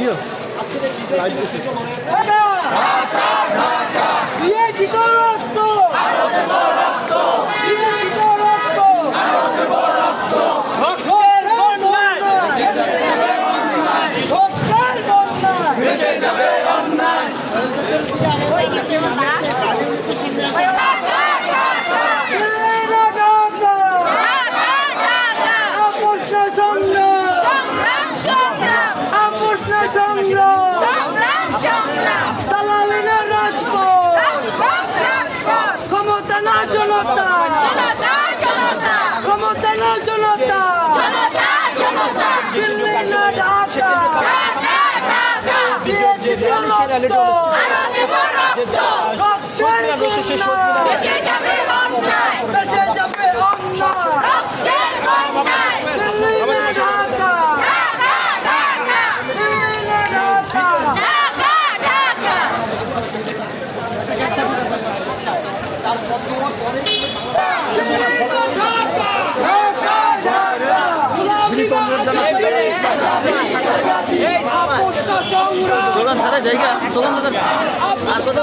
Video দোকান ছাড়া জায়গা দোকান দোকান আর কত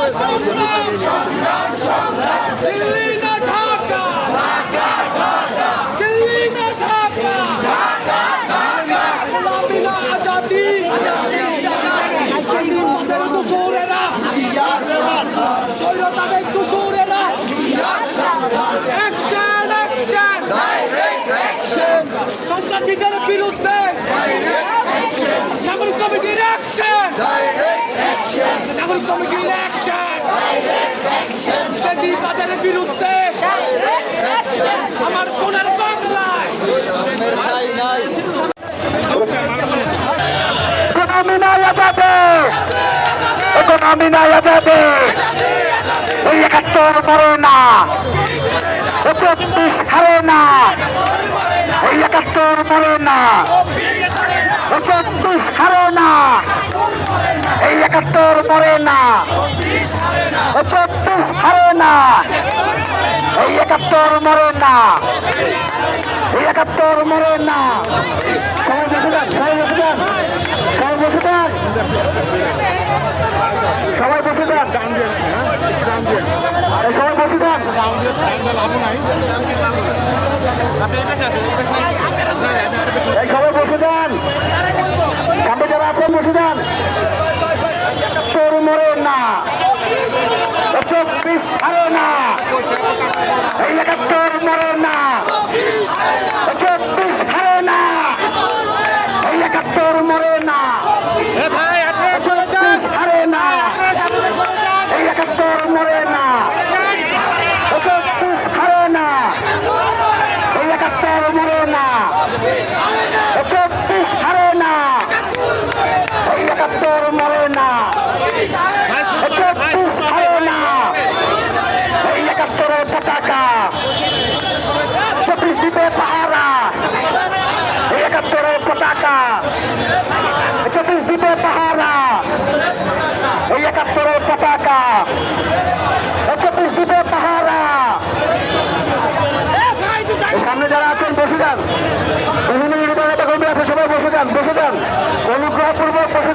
সন্ত্রাসীদের বিরুদ্ধে নাগরিক কমিটির অ্যাকশন, নাগরিক কমিটির অ্যাকশন, বেশিবাদের বিরুদ্ধে আমার সোনার বাংলায় ইকোনমি নাই যাবে ওই ৭১ মরে না, ২৪ হারে না, ওই ৭১ মরে না, ২৪ হারে না, এই ৭১ মরে না, ২৪ হারে না, এই ৭১ মরে না, এই ৭১ মরে না। সবাই বসে যান, সবাই বসে যান, সবাই বসে যান, সবাই বসে যান, সবাই বসে যান, এই সবাই বসে যান, সামনে যারা আছেন বসে যান। তোর মরে না, ২৪ হারে না, এই ৭১ মরে না, ২৪ হারে না, এই ৭১ মরে না, ২৪ হারে না, এই ৭১ মরে না, ২৪ হারে না, এই ৭১ মরে না, ২৪ হারে না, এই ৭১ মরে না, ২৪ হারে না, এই ৭১ পতাকা ২৪ দ্বীপে পাহারা, এই ৭১ পতাকা ২৪ দ্বীপে পাহারা, এই ৭১ পতাকা ২৪ দ্বীপে পাহারা। সামনে যারা আছেন বসে যান, বিভিন্ন নেতা কর্মী আছে সবাই বসে যান, বসে যান, অনুগ্রহপূর্বক বসে